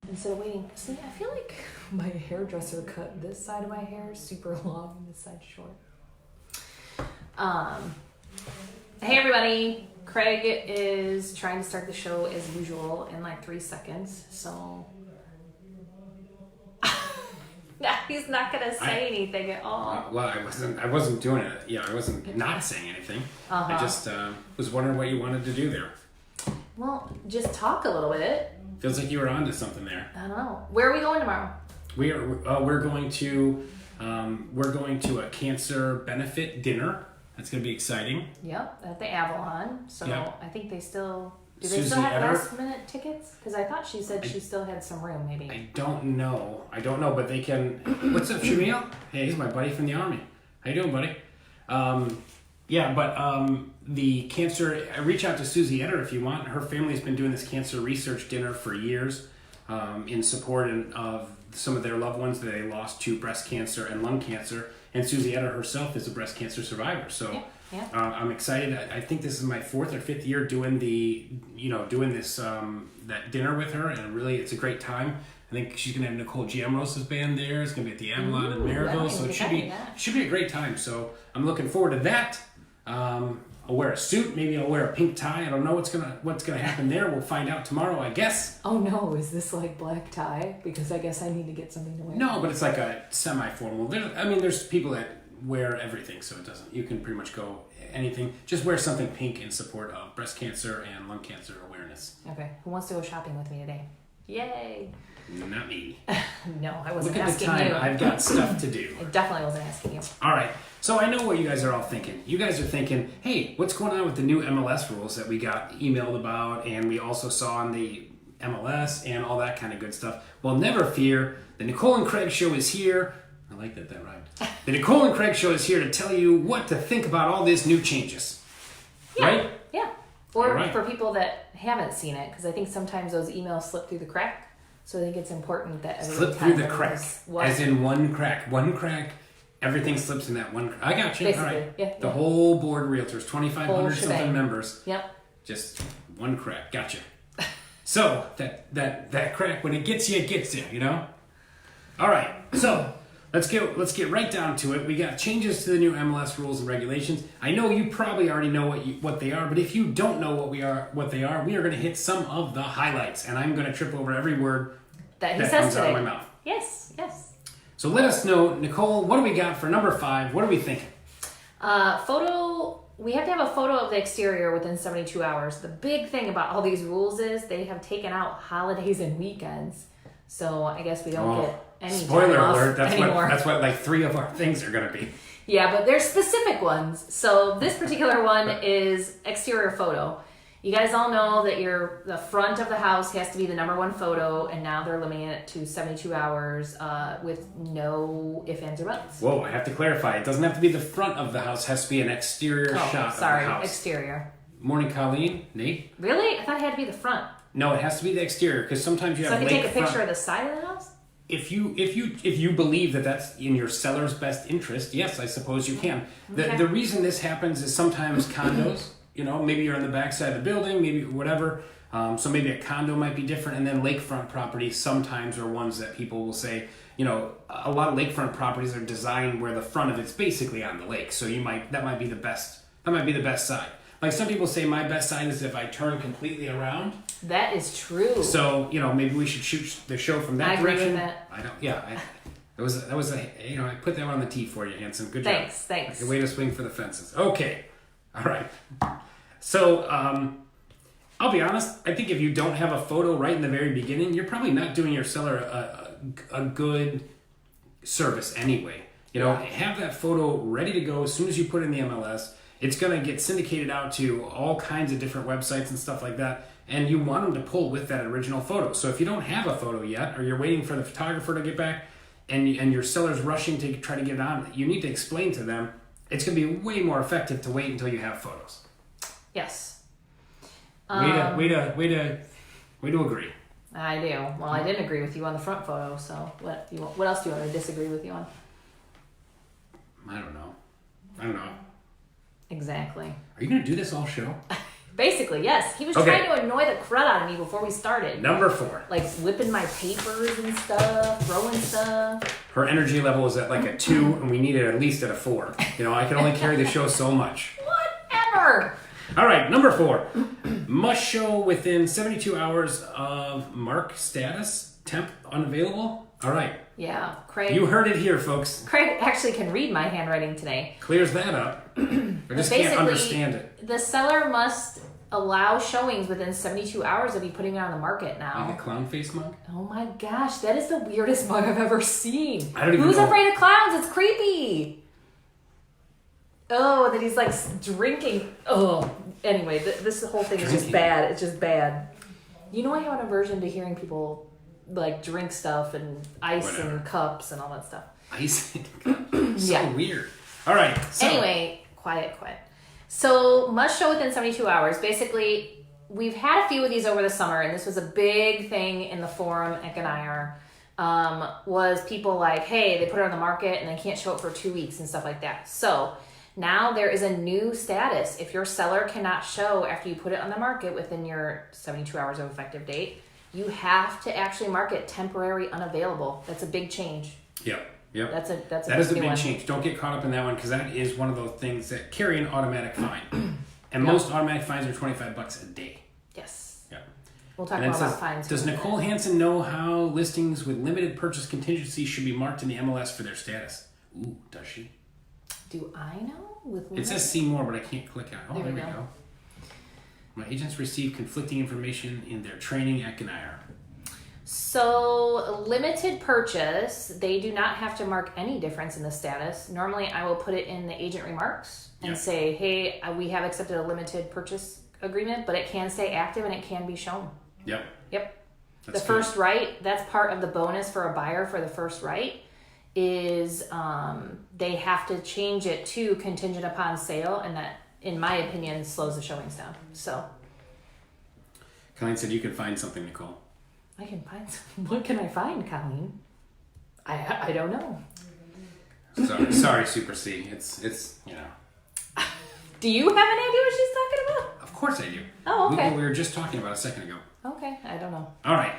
instead of waiting. See, I feel like my hairdresser cut this side of my hair super long and this side short. Hey everybody, Craig is trying to start the show as usual in like 3 seconds, so he's not gonna say anything at all. Well, I wasn't doing it. Yeah, I wasn't not saying anything. I just was wondering what you wanted to do there. Well, just talk a little bit. Feels like you were onto something there. I don't know. Where are we going tomorrow? We're going to a cancer benefit dinner. That's going to be exciting. Yep, at the Avalon. So yep. I think they still... Do they Susie still have Etter? last minute tickets? Because I thought she said she still had some room, maybe. I don't know, but they can... What's up, Shamil? Hey, he's my buddy from the Army. How you doing, buddy? The cancer... Reach out to Susie Etter if you want. Her family's been doing this cancer research dinner for years in support of some of their loved ones that they lost to breast cancer and lung cancer. And Susie Etter herself is a breast cancer survivor. So yeah. I'm excited. I think this is my 4th or 5th year doing that dinner with her. And really, it's a great time. I think she's going to have Nicole Giamrosa's band there. It's going to be at the Avalon in Maryville. So it should be a great time. So I'm looking forward to that. I'll wear a suit. Maybe I'll wear a pink tie. I don't know what's gonna happen there. We'll find out tomorrow, I guess. Oh no, is this like black tie? Because I guess I need to get something to wear. No, but it's like a semi-formal. There's people that wear everything, so it doesn't. You can pretty much go anything. Just wear something pink in support of breast cancer and lung cancer awareness. Okay. Who wants to go shopping with me today? Yay. Not me. No, I wasn't asking you. Look at the time. I've got stuff to do. I definitely wasn't asking you. All right. So I know what you guys are all thinking. You guys are thinking, hey, what's going on with the new MLS rules that we got emailed about and we also saw on the MLS and all that kind of good stuff? Well, never fear. The Nicole and Craig Show is here. I like that rhymed. The Nicole and Craig Show is here to tell you what to think about all these new changes. Yeah. Right? Yeah. Or for people that haven't seen it, because I think sometimes those emails slip through the crack. So I think it's important that slip through the crack, as in one crack. Everything slips in that one. I got you. Basically, all right. Yeah. The whole board of realtors, 2,500 something members. Yep. Just one crack. Gotcha. So that crack, when it gets you, you know. All right. So let's get right down to it. We got changes to the new MLS rules and regulations. I know you probably already know what they are, but if you don't know what they are, we are going to hit some of the highlights, and I'm going to trip over every word that comes out of my mouth. Yes. So let us know, Nicole, what do we got for number 5? What are we thinking? Photo. We have to have a photo of the exterior within 72 hours. The big thing about all these rules is they have taken out holidays and weekends. So I guess we don't get any spoiler alert, anymore. That's what like 3 of our things are going to be. Yeah, but there's specific ones. So this particular one is exterior photo. You guys all know that the front of the house has to be the #1 photo, and now they're limiting it to 72 hours with no ifs, ands, or buts. Whoa, I have to clarify. It doesn't have to be the front of the house. It has to be an exterior shot of the house. Exterior. Morning, Colleen. Nate? Really? I thought it had to be the front. No, it has to be the exterior, because sometimes you have lakefront. So I can take a picture of the side of the house? If you believe that that's in your seller's best interest, yes, I suppose you can. Okay. The reason this happens is sometimes condos, maybe you're on the back side of the building, maybe whatever. So maybe a condo might be different, and then lakefront properties sometimes are ones that people will say, a lot of lakefront properties are designed where the front of it's basically on the lake. So that might be the best side. Like some people say my best side is if I turn completely around. That is true. So, maybe we should shoot the show from that direction. I agree with that. I put that one on the tee for you, Hanson. Good job. Thanks. A way to swing for the fences. Okay. All right. So, I'll be honest. I think if you don't have a photo right in the very beginning, you're probably not doing your seller a good service anyway. Have that photo ready to go as soon as you put in the MLS. It's going to get syndicated out to all kinds of different websites and stuff like that. And you want them to pull with that original photo. So if you don't have a photo yet, or you're waiting for the photographer to get back, and your seller's rushing to try to get it on, you need to explain to them it's going to be way more effective to wait until you have photos. Yes. Way to agree. I do. Well, I didn't agree with you on the front photo. So what else do you want to disagree with you on? I don't know. Exactly. Are you going to do this all show? Basically, yes. He was Okay. trying to annoy the crud out of me before we started. Number 4. Like whipping my papers and stuff, throwing stuff. Her energy level is at like a 2, and we need it at least at a 4. You know, I can only carry the show so much. Whatever. All right, number 4. Must show within 72 hours of mark status, temp unavailable. All right. Yeah, Craig. You heard it here, folks. Craig actually can read my handwriting today. Clears that up. I just can't understand it. The seller must allow showings within 72 hours of you putting it on the market now. Like a clown face mug? Oh my gosh, that is the weirdest mug I've ever seen. I don't even Who's know. afraid of clowns? It's creepy. Oh, that he's like drinking. Oh, anyway, this whole thing is just bad. It's just bad. You know, I have an aversion to hearing people like drink stuff and ice and cups and all that stuff. Ice and so Yeah. weird. All right. So, Anyway, quiet. So, must show within 72 hours. Basically, we've had a few of these over the summer, and this was a big thing in the forum at Ganire. Was people like, hey, they put it on the market and they can't show it for 2 weeks and stuff like that. So, now there is a new status. If your seller cannot show after you put it on the market within your 72 hours of effective date, you have to actually mark it temporary unavailable. That's a big change. Yep. That's a That is a big big one. change. Don't get caught up in that one because that is one of those things that carry an automatic fine. And most automatic fines are $25 a day. Yes. Yeah. We'll talk And more it about says, fines. does Nicole Hansen know how listings with limited purchase contingency should be marked in the MLS for their status? Ooh, does she? Do I know? It says see more, but I can't click on it. Oh, There there we we go. go. My agents receive conflicting information in their training at Ganire. So, limited purchase, they do not have to mark any difference in the status. Normally, I will put it in the agent remarks and Yep. say, hey, we have accepted a limited purchase agreement, but it can stay active and it can be shown. Yep. Yep. That's The first right, that's part of the bonus for a buyer for the first right, is they have to change it to contingent upon sale, and that, in my opinion, slows the showings down. So, Colleen said you can find something, Nicole. I can find some. What can I find, Colleen? I don't know. Sorry, Super C. It's you know. Do you have any idea what she's talking about? Of course I do. Oh, okay. We were just talking about it a second ago. Okay, I don't know. All right.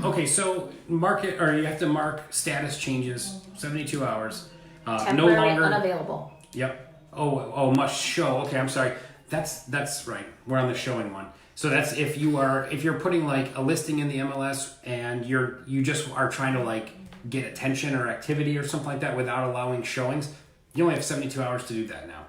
Okay, so you have to mark status changes 72 hours. No Temporary longer. unavailable. Yep. Oh, must show. Okay, I'm sorry. That's right. We're on the showing one. So that's if you're putting like a listing in the MLS and you just are trying to like get attention or activity or something like that without allowing showings, you only have 72 hours to do that now.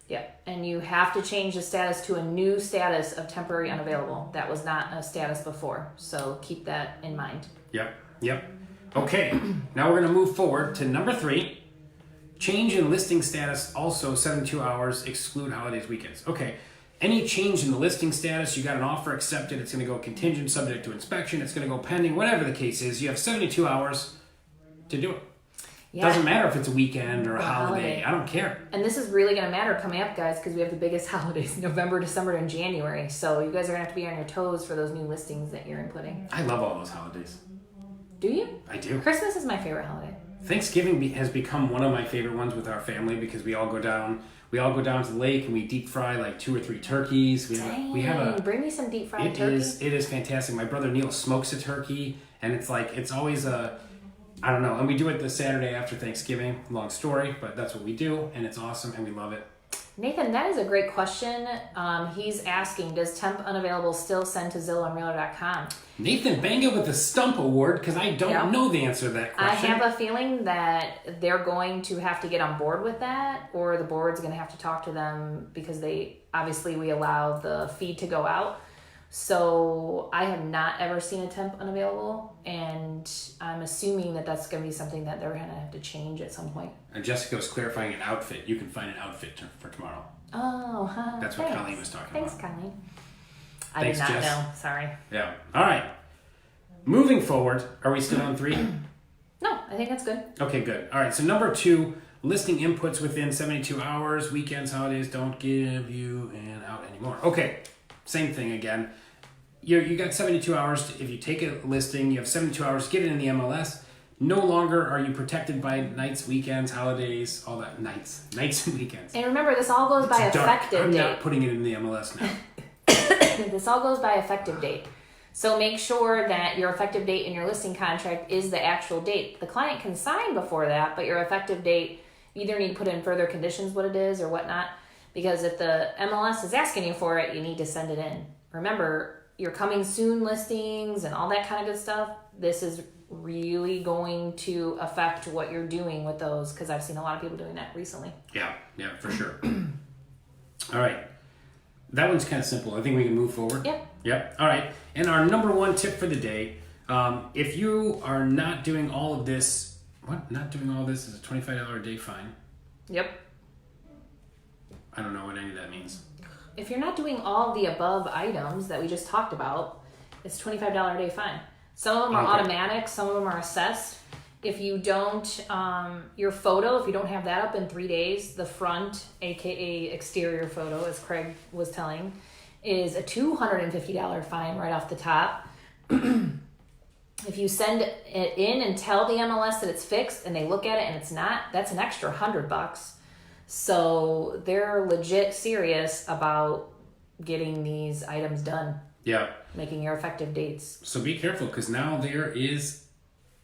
Yeah, and you have to change the status to a new status of temporary unavailable. That was not a status before, so keep that in mind. Yep. Okay, now we're going to move forward to number 3. Change in listing status, also 72 hours, exclude holidays, weekends. Okay, any change in the listing status, you got an offer accepted, it's going to go contingent, subject to inspection, it's going to go pending, whatever the case is, you have 72 hours to do it. Yeah. Doesn't matter if it's a weekend or a holiday. holiday, I don't care. And this is really going to matter coming up, guys, because we have the biggest holidays, November, December, and January. So you guys are going to have to be on your toes for those new listings that you're inputting. I love all those holidays. Do you? I do. Christmas is my favorite holiday. Thanksgiving has become one of my favorite ones with our family because we all go down to the lake and we deep fry like 2 or 3 turkeys. We have a bring me some deep fried turkey. It is fantastic. My brother Neil smokes a turkey and it's always I don't know. And we do it the Saturday after Thanksgiving. Long story, but that's what we do and it's awesome and we love it. Nathan, that is a great question. He's asking, does temp unavailable still send to ZillowandRealtor.com? Nathan Banga with the Stump Award because I don't know the answer to that I question. have a feeling that they're going to have to get on board with that, or the board's going to have to talk to them because we allow the feed to go out. So I have not ever seen a temp unavailable, and I'm assuming that that's going to be something that they're going to have to change at some point. And Jessica was clarifying an outfit. You can find an outfit for tomorrow. Oh, That's what Colleen was talking Thanks, about. Colleen. I Thanks, did not Jess. know. Sorry. Yeah. All right. Moving forward, are we still on 3? No, I think that's good. Okay, good. All right, so number 2, listing inputs within 72 hours. Weekends, holidays don't give you an out anymore. Okay, same thing again. You got 72 hours. If you take a listing, you have 72 hours to get it in the MLS. no longer are you protected by nights, weekends, holidays, all that. Nights and weekends. And remember, this all goes by effective I'm date. not putting it in the MLS now. This all goes by effective date. So make sure that your effective date in your listing contract is the actual date. The client can sign before that, but your effective date, you either need to put in further conditions what it is or whatnot, because if the MLS is asking you for it, you need to send it in. Remember, your coming soon listings and all that kind of good stuff, this is really going to affect what you're doing with those, because I've seen a lot of people doing that recently. Yeah, for sure. All right. That one's kind of simple. I think we can move forward. Yep. All right. And our number one tip for the day, if you are not doing all of this, not doing all of this is a $25 a day fine. Yep. I don't know what any of that means. If you're not doing all the above items that we just talked about, it's $25 a day fine. Some of them are automatic, some of them are assessed. If you don't, your photo, if you don't have that up in 3 days, the front, aka exterior photo, as Craig was telling, is a $250 fine right off the top. If you send it in and tell the MLS that it's fixed and they look at it and it's not, that's an extra $100. So they're legit serious about getting these items done. Yeah. Making your effective dates. So be careful, because now there is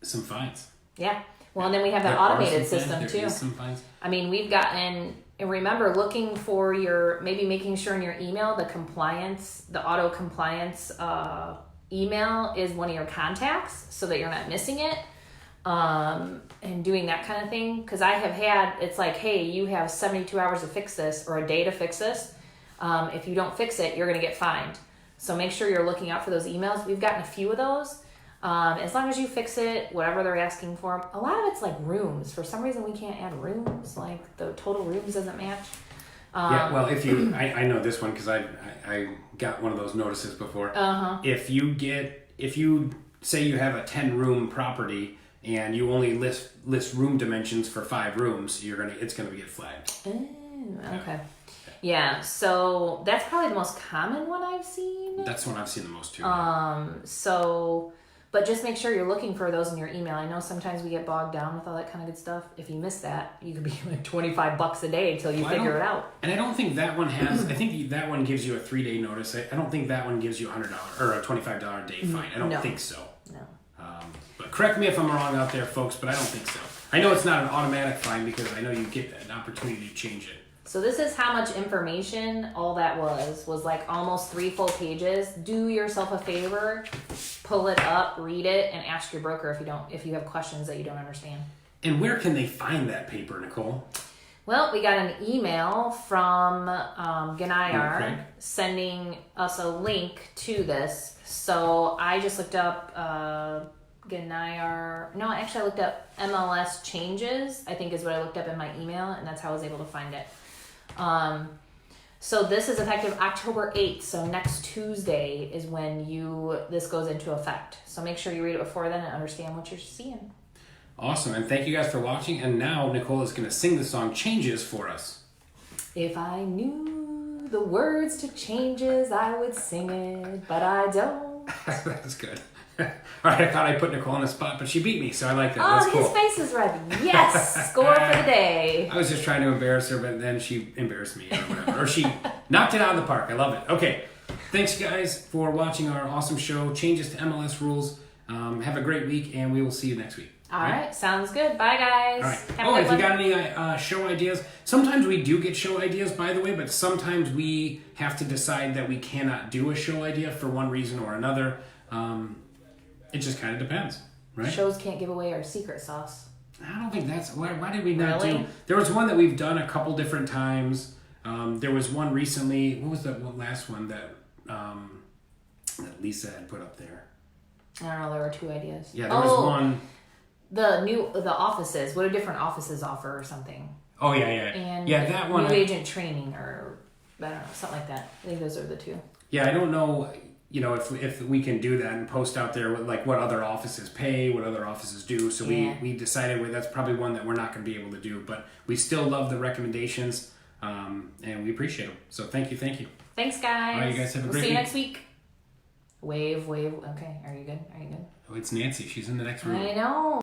some fines. Yeah. Well, and then we have that automated system too. There is some fines. I mean, we've gotten, and remember, looking for your, maybe making sure in your email, the auto compliance email is one of your contacts so that you're not missing it. And doing that kind of thing. Because I have had, it's like, hey, you have 72 hours to fix this or a day to fix this. If you don't fix it, you're going to get fined. So make sure you're looking out for those emails. We've gotten a few of those. As long as you fix it, whatever they're asking for. A lot of it's like rooms. For some reason, we can't add rooms. Like the total rooms doesn't match. Yeah, well, if you, I know this one because I got one of those notices before. If you say you have a 10-room property and you only list room dimensions for 5 rooms, it's gonna get flagged. Okay. Yeah, so that's probably the most common one I've seen. That's one I've seen the most too. But just make sure you're looking for those in your email. I know sometimes we get bogged down with all that kind of good stuff. If you miss that, you could be like $25 a day until you figure it out. And I don't think that one has. I think that one gives you a 3-day notice. I don't think that one gives you $100 or a $25 a day fine. I don't think so. No. But correct me if I'm wrong out there, folks. But I don't think so. I know it's not an automatic fine because I know you get an opportunity to change it. So this is how much information all that was like almost 3 full pages. Do yourself a favor, pull it up, read it, and ask your broker if you have questions that you don't understand. And where can they find that paper, Nicole? Well, we got an email from Ganayar sending us a link to this. So I just looked up Ganayar. No, actually I looked up MLS changes, I think is what I looked up in my email, and that's how I was able to find it. So this is effective October 8th. So next Tuesday is when this goes into effect. So make sure you read it before then and understand what you're seeing. Awesome. And thank you guys for watching. And now Nicole is going to sing the song Changes for us. If I knew the words to Changes, I would sing it, but I don't. That's good. All right, I thought I put Nicole on the spot, but she beat me, so I like that. Oh, That's cool. his face is red. Yes! Score for the day. I was just trying to embarrass her, but then she embarrassed me or whatever. Or she knocked it out of the park. I love it. Okay, thanks, guys, for watching our awesome show, Changes to MLS Rules. Have a great week, and we will see you next week. All right, sounds good. Bye, guys. All right. If you got any show ideas, sometimes we do get show ideas, by the way, but sometimes we have to decide that we cannot do a show idea for one reason or another. It just kind of depends, right? Shows can't give away our secret sauce. I don't think that's... Why did we not Really? do... There was one that we've done a couple different times. There was one recently... What was that last one that Lisa had put up there? I don't know, there were 2 ideas. Yeah, there was one... The offices. What do different offices offer or something? Oh, yeah. And yeah, that one... New agent training or, I don't know, something like that. I think those are the 2. Yeah, I don't know... if we can do that and post out there what other offices pay, what other offices do. So we decided that's probably one that we're not going to be able to do, but we still love the recommendations, and we appreciate them. So thank you. Thanks, guys. All right, you guys have a great week. See you week. next week. Wave. Okay, are you good? Oh, it's Nancy. She's in the next room. I know.